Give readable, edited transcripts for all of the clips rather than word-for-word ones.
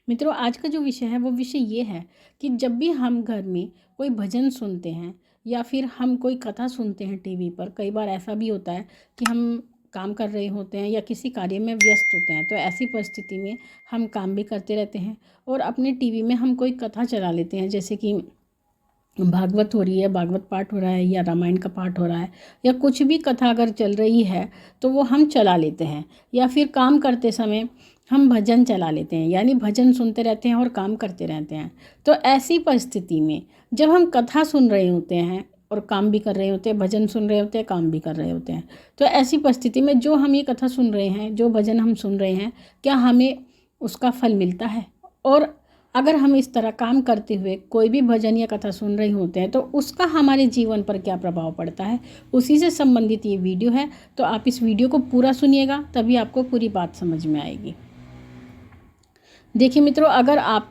मित्रों, आज का जो विषय है वो विषय ये है कि जब भी हम घर में कोई भजन सुनते हैं या फिर हम कोई कथा सुनते हैं टीवी पर, कई बार ऐसा भी होता है कि हम काम कर रहे होते हैं या किसी कार्य में व्यस्त होते हैं। तो ऐसी परिस्थिति में हम काम भी करते रहते हैं और अपने टीवी में हम कोई कथा चला लेते हैं, जैसे कि भागवत हो रही है, भागवत पाठ हो रहा है या रामायण का पाठ हो रहा है या कुछ भी कथा अगर चल रही है तो वो हम चला लेते हैं। या फिर काम करते समय हम भजन चला लेते हैं, यानी भजन सुनते रहते हैं और काम करते रहते हैं। तो ऐसी परिस्थिति में जब हम कथा सुन रहे होते हैं और काम भी कर रहे होते हैं, भजन सुन रहे होते हैं, काम भी कर रहे होते हैं, तो ऐसी परिस्थिति में जो हम ये कथा सुन रहे हैं, जो भजन हम सुन रहे हैं, क्या हमें उसका फल मिलता है? और अगर हम इस तरह काम करते हुए कोई भी भजन या कथा सुन रहे होते हैं तो उसका हमारे जीवन पर क्या प्रभाव पड़ता है, उसी से संबंधित ये वीडियो है। तो आप इस वीडियो को पूरा सुनिएगा, तभी आपको पूरी बात समझ में आएगी। देखिए मित्रों, अगर आप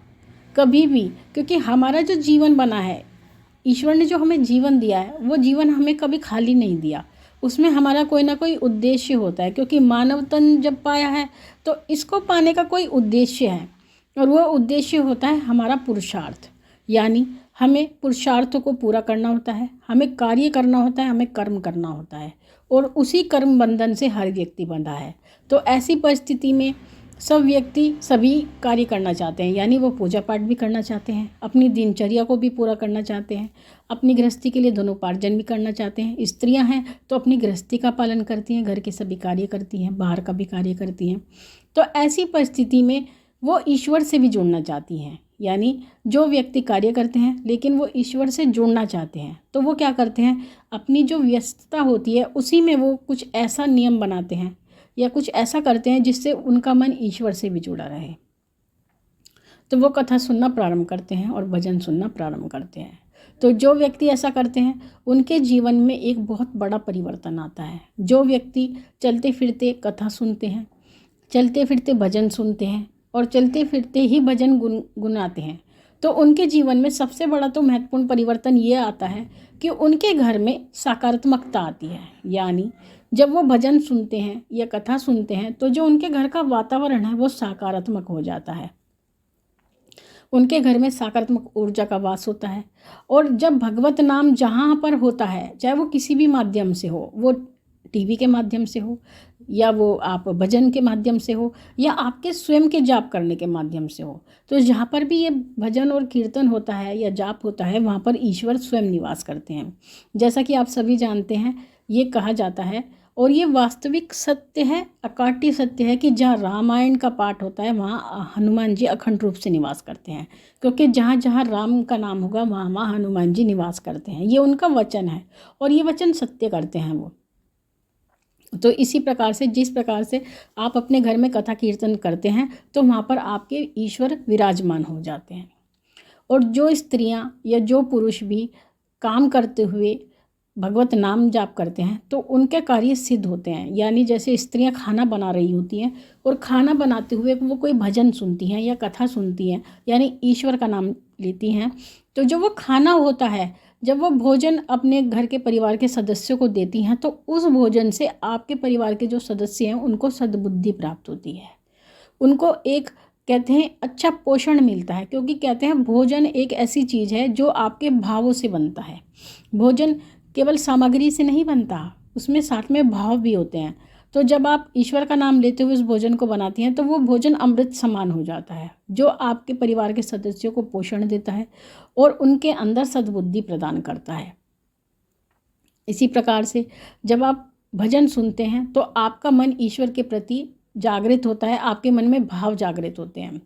कभी भी, क्योंकि हमारा जो जीवन बना है, ईश्वर ने जो हमें जीवन दिया है, वो जीवन हमें कभी खाली नहीं दिया। उसमें हमारा कोई ना कोई उद्देश्य होता है, क्योंकि मानव तन जब पाया है तो इसको पाने का कोई उद्देश्य है, और वो उद्देश्य होता है हमारा पुरुषार्थ। यानी हमें पुरुषार्थों को पूरा करना होता है, हमें कार्य करना होता है, हमें कर्म करना होता है, और उसी कर्म बंधन से हर व्यक्ति बंधा है। तो ऐसी परिस्थिति में सब व्यक्ति सभी कार्य करना चाहते हैं, यानी वो पूजा पाठ भी करना चाहते हैं, अपनी दिनचर्या को भी पूरा करना चाहते हैं, अपनी गृहस्थी के लिए धनोपार्जन भी करना चाहते हैं। स्त्रियां हैं तो अपनी गृहस्थी का पालन करती हैं, घर के सभी कार्य करती हैं, बाहर का भी कार्य करती हैं। तो ऐसी परिस्थिति में वो ईश्वर से भी जुड़ना चाहती हैं। यानी जो व्यक्ति कार्य करते हैं लेकिन वो ईश्वर से जुड़ना चाहते हैं, तो वो क्या करते हैं, अपनी जो व्यस्तता होती है उसी में वो कुछ ऐसा नियम बनाते हैं या कुछ ऐसा करते हैं जिससे उनका मन ईश्वर से भी जुड़ा रहे। तो वो कथा सुनना प्रारंभ करते हैं और भजन सुनना प्रारंभ करते हैं। तो जो व्यक्ति ऐसा करते हैं उनके जीवन में एक बहुत बड़ा परिवर्तन आता है। जो व्यक्ति चलते फिरते कथा सुनते हैं, चलते फिरते भजन सुनते हैं और चलते फिरते ही भजन गुनगुनाते हैं, तो उनके जीवन में सबसे बड़ा तो महत्वपूर्ण परिवर्तन ये आता है कि उनके घर में सकारात्मकता आती है। यानी जब वो भजन सुनते हैं या कथा सुनते हैं तो जो उनके घर का वातावरण है वो सकारात्मक हो जाता है, उनके घर में सकारात्मक ऊर्जा का वास होता है। और जब भगवत नाम जहाँ पर होता है, चाहे वो किसी भी माध्यम से हो, वो टीवी के माध्यम से हो या वो आप भजन के माध्यम से हो या आपके स्वयं के जाप करने के माध्यम से हो, तो जहाँ पर भी ये भजन और कीर्तन होता है या जाप होता है वहाँ पर ईश्वर स्वयं निवास करते हैं। जैसा कि आप सभी जानते हैं, ये कहा जाता है और ये वास्तविक सत्य है, अकाट्य सत्य है कि जहाँ रामायण का पाठ होता है वहाँ हनुमान जी अखंड रूप से निवास करते हैं, क्योंकि जहाँ जहाँ राम का नाम होगा वहाँ वहाँ हनुमान जी निवास करते हैं। ये उनका वचन है और ये वचन सत्य करते हैं वो। तो इसी प्रकार से, जिस प्रकार से आप अपने घर में कथा कीर्तन करते हैं तो वहाँ पर आपके ईश्वर विराजमान हो जाते हैं। और जो स्त्रियाँ या जो पुरुष भी काम करते हुए भगवत नाम जाप करते हैं तो उनके कार्य सिद्ध होते हैं। यानी जैसे स्त्रियां खाना बना रही होती हैं और खाना बनाते हुए वो कोई भजन सुनती हैं या कथा सुनती हैं, यानी ईश्वर का नाम लेती हैं, तो जो वो खाना होता है, जब वो भोजन अपने घर के परिवार के सदस्यों को देती हैं तो उस भोजन से आपके परिवार के जो सदस्य हैं उनको सद्बुद्धि प्राप्त होती है, उनको एक कहते हैं अच्छा पोषण मिलता है। क्योंकि कहते हैं भोजन एक ऐसी चीज़ है जो आपके भावों से बनता है। भोजन केवल सामग्री से नहीं बनता, उसमें साथ में भाव भी होते हैं। तो जब आप ईश्वर का नाम लेते हुए उस भोजन को बनाती हैं तो वो भोजन अमृत समान हो जाता है, जो आपके परिवार के सदस्यों को पोषण देता है और उनके अंदर सद्बुद्धि प्रदान करता है। इसी प्रकार से जब आप भजन सुनते हैं तो आपका मन ईश्वर के प्रति जागृत होता है, आपके मन में भाव जागृत होते हैं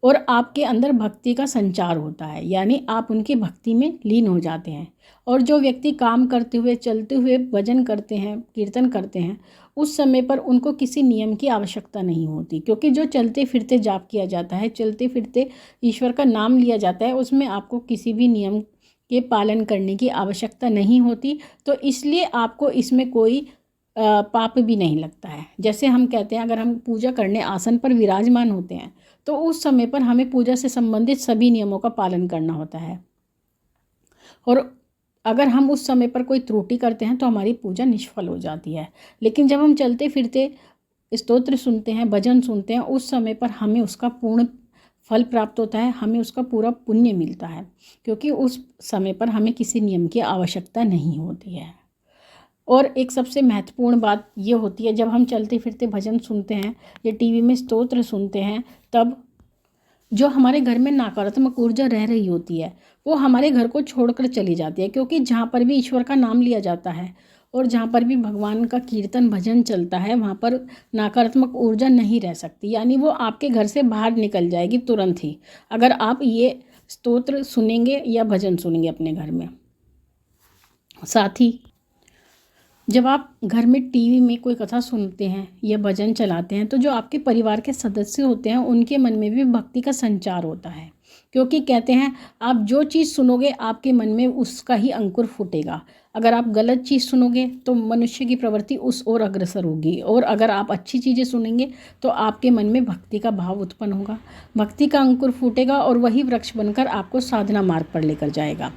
और आपके अंदर भक्ति का संचार होता है, यानी आप उनकी भक्ति में लीन हो जाते हैं। और जो व्यक्ति काम करते हुए, चलते हुए भजन करते हैं, कीर्तन करते हैं, उस समय पर उनको किसी नियम की आवश्यकता नहीं होती, क्योंकि जो चलते फिरते जाप किया जाता है, चलते फिरते ईश्वर का नाम लिया जाता है, उसमें आपको किसी भी नियम के पालन करने की आवश्यकता नहीं होती। तो इसलिए आपको इसमें कोई पाप भी नहीं लगता है। जैसे हम कहते हैं, अगर हम पूजा करने आसन पर विराजमान होते हैं तो उस समय पर हमें पूजा से संबंधित सभी नियमों का पालन करना होता है, और अगर हम उस समय पर कोई त्रुटि करते हैं तो हमारी पूजा निष्फल हो जाती है। लेकिन जब हम चलते फिरते स्तोत्र सुनते हैं, भजन सुनते हैं, उस समय पर हमें उसका पूर्ण फल प्राप्त होता है, हमें उसका पूरा पुण्य मिलता है, क्योंकि उस समय पर हमें किसी नियम की आवश्यकता नहीं होती है। और एक सबसे महत्वपूर्ण बात ये होती है, जब हम चलते फिरते भजन सुनते हैं या टीवी में स्तोत्र सुनते हैं, तब जो हमारे घर में नकारात्मक ऊर्जा रह रही होती है वो हमारे घर को छोड़कर चली जाती है, क्योंकि जहाँ पर भी ईश्वर का नाम लिया जाता है और जहाँ पर भी भगवान का कीर्तन भजन चलता है, वहाँ पर नकारात्मक ऊर्जा नहीं रह सकती, यानी वो आपके घर से बाहर निकल जाएगी तुरंत ही, अगर आप ये स्तोत्र सुनेंगे या भजन सुनेंगे अपने घर में। साथ ही जब आप घर में टीवी में कोई कथा सुनते हैं या भजन चलाते हैं, तो जो आपके परिवार के सदस्य होते हैं उनके मन में भी भक्ति का संचार होता है, क्योंकि कहते हैं आप जो चीज़ सुनोगे आपके मन में उसका ही अंकुर फूटेगा। अगर आप गलत चीज़ सुनोगे तो मनुष्य की प्रवृत्ति उस ओर अग्रसर होगी, और अगर आप अच्छी चीज़ें सुनेंगे तो आपके मन में भक्ति का भाव उत्पन्न होगा, भक्ति का अंकुर फूटेगा और वही वृक्ष बनकर आपको साधना मार्ग पर लेकर जाएगा।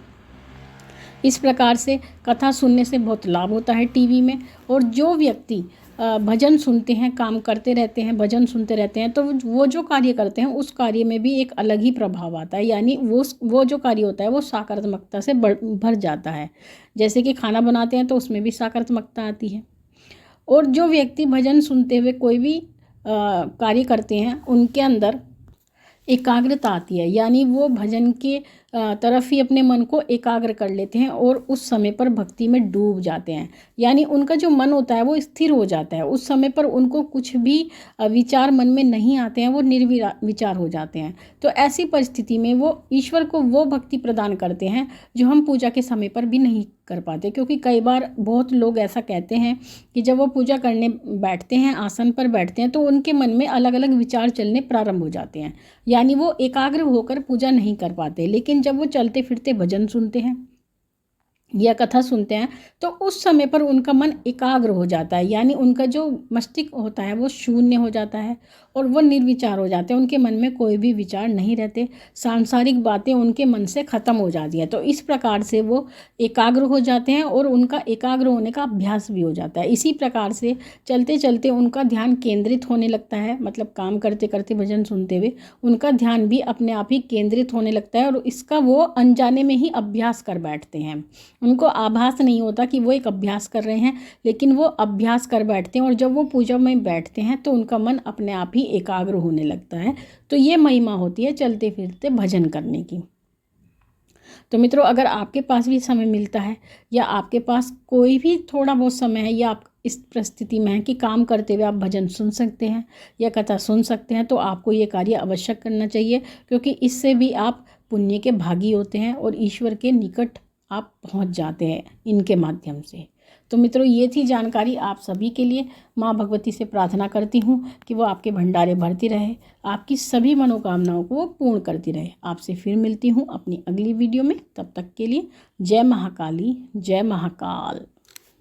इस प्रकार से कथा सुनने से बहुत लाभ होता है टीवी में। और जो व्यक्ति भजन सुनते हैं, काम करते रहते हैं, भजन सुनते रहते हैं, तो वो जो कार्य करते हैं उस कार्य में भी एक अलग ही प्रभाव आता है, यानी वो जो कार्य होता है वो सकारात्मकता से भर जाता है। जैसे कि खाना बनाते हैं तो उसमें भी सकारात्मकता आती है। और जो व्यक्ति भजन सुनते हुए कोई भी कार्य करते हैं उनके अंदर एकाग्रता आती है, यानी वो भजन के तरफ ही अपने मन को एकाग्र कर लेते हैं और उस समय पर भक्ति में डूब जाते हैं, यानी उनका जो मन होता है वो स्थिर हो जाता है। उस समय पर उनको कुछ भी विचार मन में नहीं आते हैं, वो निर्विचार हो जाते हैं। तो ऐसी परिस्थिति में वो ईश्वर को वो भक्ति प्रदान करते हैं जो हम पूजा के समय पर भी नहीं कर पाते, क्योंकि कई बार बहुत लोग ऐसा कहते हैं कि जब वो पूजा करने बैठते हैं, आसन पर बैठते हैं, तो उनके मन में अलग अलग विचार चलने प्रारंभ हो जाते हैं, यानी वो एकाग्र होकर पूजा नहीं कर पाते। लेकिन जब वो चलते फिरते भजन सुनते हैं या कथा सुनते हैं तो उस समय पर उनका मन एकाग्र हो जाता है, यानी उनका जो मस्तिष्क होता है वो शून्य हो जाता है और वो निर्विचार हो जाते हैं, उनके मन में कोई भी विचार नहीं रहते, सांसारिक बातें उनके मन से ख़त्म हो जाती है। तो इस प्रकार से वो एकाग्र हो जाते हैं और उनका एकाग्र होने का अभ्यास भी हो जाता है। इसी प्रकार से चलते चलते उनका ध्यान केंद्रित होने लगता है, मतलब काम करते करते भजन सुनते हुए उनका ध्यान भी अपने आप ही केंद्रित होने लगता है और इसका वो अनजाने में ही अभ्यास कर बैठते हैं। उनको आभास नहीं होता कि वो एक अभ्यास कर रहे हैं, लेकिन वो अभ्यास कर बैठते हैं और जब वो पूजा में बैठते हैं तो उनका मन अपने आप ही एकाग्र होने लगता है। तो ये महिमा होती है चलते फिरते भजन करने की। तो मित्रों, अगर आपके पास भी समय मिलता है या आपके पास कोई भी थोड़ा बहुत समय है या आप इस परिस्थिति में है कि काम करते हुए आप भजन सुन सकते हैं या कथा सुन सकते हैं, तो आपको ये कार्य अवश्य करना चाहिए, क्योंकि इससे भी आप पुण्य के भागी होते हैं और ईश्वर के निकट आप पहुंच जाते हैं इनके माध्यम से। तो मित्रों, ये थी जानकारी आप सभी के लिए। माँ भगवती से प्रार्थना करती हूँ कि वो आपके भंडारे भरती रहे, आपकी सभी मनोकामनाओं को वो पूर्ण करती रहे। आपसे फिर मिलती हूँ अपनी अगली वीडियो में, तब तक के लिए जय महाकाली, जय महाकाल।